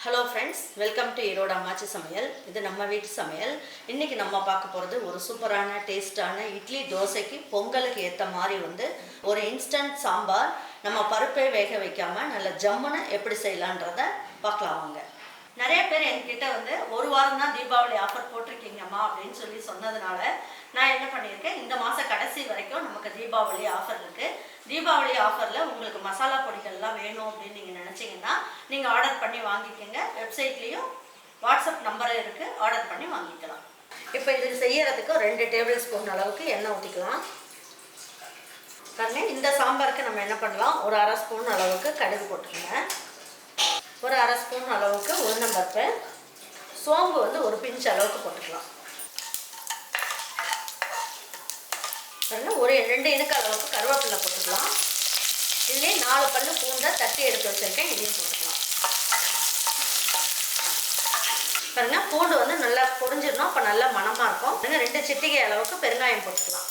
Hello friends, welcome to Erode Ammachi சமையல். இது நம்ம வீட்டு சமையல். இன்னைக்கு நம்ம பார்க்க போறது ஒரு சூப்பரான டேஸ்டான இட்லி தோசைக்கு பொங்கலுக்கு ஏத்த மாதிரி ஒரு இன்ஸ்டன்ட் சாம்பார். நம்ம பருப்பே வேக வைக்காம நல்ல ஜம்முன்னு எப்படி செய்யலாம்ன்றத பார்க்கலாம் வாங்க. நிறைய பேர் என்கிட்ட ஒரு வாரம் தான் தீபாவளி ஆஃபர் போட்டிருக்கீங்கம்மா அப்படின்னு சொன்னதுனால நான் என்ன பண்ணியிருக்கேன், இந்த மாதம் கடைசி வரைக்கும் நமக்கு தீபாவளி ஆஃபர் இருக்குது. தீபாவளி ஆஃபரில் உங்களுக்கு மசாலா பொடிகள்லாம் வேணும் அப்படின்னு நீங்கள் நினச்சிங்கன்னா நீங்கள் ஆர்டர் பண்ணி வாங்கிக்கோங்க. வெப்சைட்லேயும் வாட்ஸ்அப் நம்பரும் இருக்குது, ஆர்டர் பண்ணி வாங்கிக்கலாம். இப்போ இதுக்கு செய்யறதுக்கு 2 டேபிள் ஸ்பூன் அளவுக்கு எண்ணெய் ஊற்றிக்கலாம். பாருங்க, இந்த சாம்பாருக்கு நம்ம என்ன பண்ணலாம், ஒரு அரை ஸ்பூன் அளவுக்கு கடுகு போட்டுக்கோங்க, ஒரு அரை ஸ்பூன் அளவுக்கு உளுந்தம்பருப்பு, சோம்பு ஒரு பிஞ்ச் அளவுக்கு போட்டுக்கலாம். ஒரு 2 இனுக்கு அளவுக்கு கருவேப்பிலை போட்டுக்கலாம். இதுலேயே 4 பல்லு பூண்டை தட்டி எடுத்து வச்சிருக்கேன், இதையும் போட்டுக்கலாம். பாருங்க, பூண்டு நல்லா பொரிஞ்சிடணும், அப்போ நல்லா மணமாக இருக்கும். 2 சிட்டிகை அளவுக்கு பெருங்காயம் போட்டுக்கலாம்.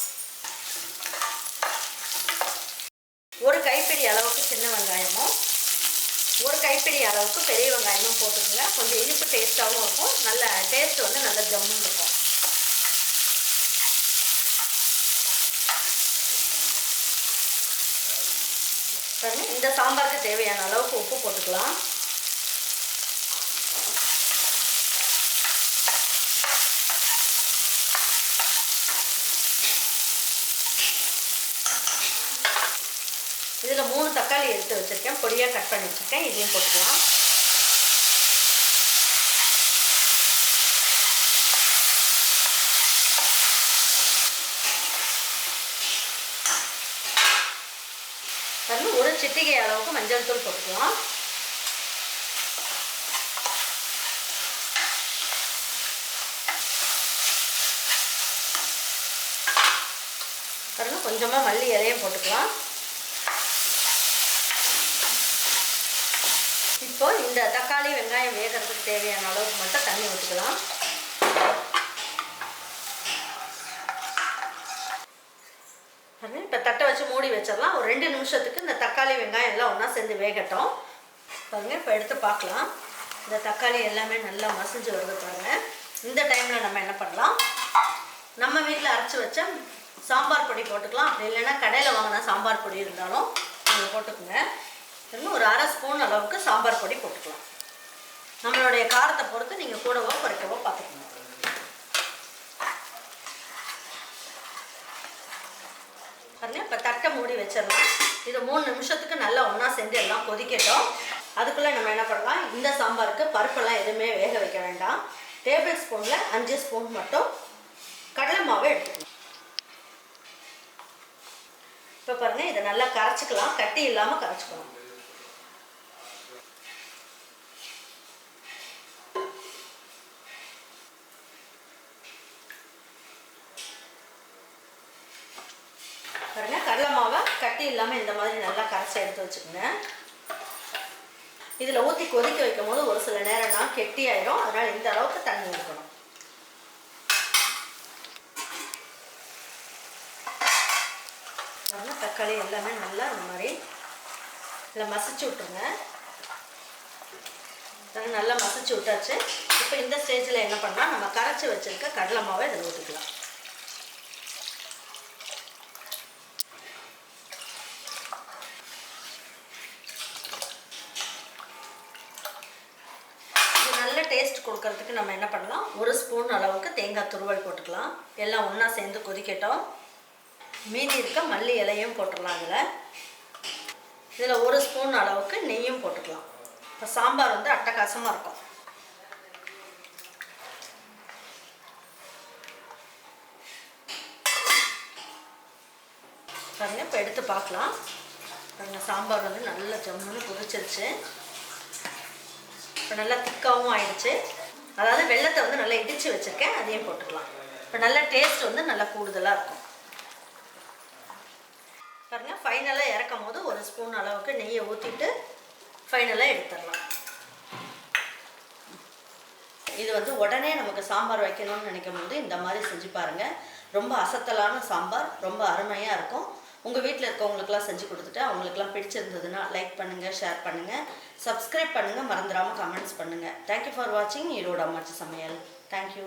ஒரு கைப்பிடி அளவுக்கு சின்ன வெங்காயமும் ஒரு கைப்பிடி அளவுக்கு பெரிய வெங்காயமும் போட்டுக்கோங்க. கொஞ்சம் இனிப்பு டேஸ்ட்டாகவும் இருக்கும், நல்ல டேஸ்ட் நல்ல ஜம்முன்னு இருக்கும். பாருங்க, இந்த சாம்பாருக்கு தேவையான அளவுக்கு உப்பு போட்டுக்கலாம். இதில் 3 தக்காளி எடுத்து வச்சுருக்கேன், பொடியாக கட் பண்ணி வச்சுருக்கேன், இதையும் போட்டுக்கலாம். ஒரு சிட்டிகை அளவுக்கு மஞ்சள் தூள் போட்டுக்கலாம். பாருங்க, கொஞ்சமாக மல்லி இலையும் போட்டுக்கலாம். இப்போ இந்த தக்காளி வெங்காயம் வேகிறதுக்கு தேவையான அளவுக்கு மட்டும் தண்ணி ஊற்றிக்கலாம். இப்போ தட்டை வச்சு மூடி வச்சிடலாம். ஒரு 2 நிமிஷத்துக்கு இந்த தக்காளி வெங்காயம் எல்லாம் ஒன்றா சேர்ந்து வேகட்டும். பாருங்க, இப்போ எடுத்து பார்க்கலாம். இந்த தக்காளி எல்லாமே நல்லா மசிஞ்சு வருது பாருங்க. இந்த டைமில் நம்ம என்ன பண்ணலாம், நம்ம வீட்டில் அரைச்சி வச்ச சாம்பார் பொடி போட்டுக்கலாம். அப்படி இல்லைன்னா கடையில் வாங்கினா சாம்பார் பொடி இருந்தாலும் நீங்கள் போட்டுக்கோங்க. இன்னும் ஒரு அரை ஸ்பூன் அளவுக்கு சாம்பார் பொடி போட்டுக்கலாம். நம்மளுடைய காரத்தை பொறுத்து நீங்கள் கூடவோ குறைக்கவோ பார்த்துக்கணும். இப்போ தட்டை மூடி வச்சிடலாம். இது 3 நிமிஷத்துக்கு நல்லா ஒன்றா சேர்ந்து எல்லாம் கொதிக்கட்டும். அதுக்குள்ளே நம்ம என்ன பண்ணலாம், இந்த சாம்பாருக்கு பருப்பெல்லாம் எதுவுமே வேக வைக்க வேண்டாம். டேபிள் ஸ்பூனில் 5 ஸ்பூன் மட்டும் கடலை மாவை எடுத்துக்கணும். இப்போ பாருங்கள், இதை நல்லா கரைச்சிக்கலாம், கட்டி இல்லாமல் கரைச்சிக்கணும். பாருங்க, கடலை மாவை கட்டி இல்லாமல் இந்த மாதிரி நல்லா கரைச்சி எடுத்து வச்சுக்கோங்க. இதில் ஊற்றி கொதிக்க வைக்கும் போது ஒரு சில நேரம்னா கெட்டி ஆயிடும், அதனால் இந்த அளவுக்கு தண்ணி ஊற்றணும். பாருங்க, தக்காளி எல்லாமே நல்லா இந்த மாதிரி நல்லா மசிச்சு விட்டுருங்க. நல்லா மசிச்சு விட்டாச்சு. இப்போ இந்த ஸ்டேஜில் என்ன பண்ணலாம், நம்ம கரைச்சி வச்சுருக்க கடலை மாவை இதில் ஊற்றிக்கலாம். டேஸ்ட் கொடுக்கறதுக்கு நம்ம என்ன பண்ணலாம், 1 ஸ்பூன் அளவுக்கு தேங்காய் துருவல் போட்டுக்கலாம். எல்லாம் ஒன்றா சேர்ந்து கொதிக்கட்டும். மீதி இருக்க மல்லி இலையும் போட்டுடலாம். இதில் 1 ஸ்பூன் அளவுக்கு நெய்யும் போட்டுக்கலாம். இப்போ சாம்பார் அட்டகாசமாக இருக்கும். பாருங்க, இப்போ எடுத்து பார்க்கலாம். பாருங்க, சாம்பார் நல்லா ஜம்முன்னு கொதிச்சிருச்சு. இப்போ நல்லா திக்காகவும் ஆயிடுச்சு. அதாவது வெள்ளத்தை நல்லா இடித்து வச்சுருக்கேன், அதையும் போட்டுக்கலாம். இப்போ நல்ல டேஸ்ட் நல்லா கூடுதலாக இருக்கும். பாருங்கள், ஃபைனலாக இறக்கும் போது 1 ஸ்பூன் அளவுக்கு நெய்யை ஊற்றிட்டு ஃபைனலாக எடுத்துடலாம். இது உடனே நமக்கு சாம்பார் வைக்கணும்னு நினைக்கும் போது இந்த மாதிரி செஞ்சு பாருங்கள். ரொம்ப அசத்தலான சாம்பார், ரொம்ப அருமையாக இருக்கும். உங்கள் வீட்டில் இருக்கவங்களுக்குலாம் செஞ்சு கொடுத்துட்டு அவங்களுக்குலாம் பிடிச்சிருந்ததுன்னா லைக் பண்ணுங்கள், ஷேர் பண்ணுங்கள், சப்ஸ்கிரைப் பண்ணுங்கள், மறந்துடாமல் கமெண்ட்ஸ் பண்ணுங்கள். தேங்க்யூ ஃபார் வாட்சிங் ஈரோடு அம்மாச்சி சமையல். தேங்க்யூ.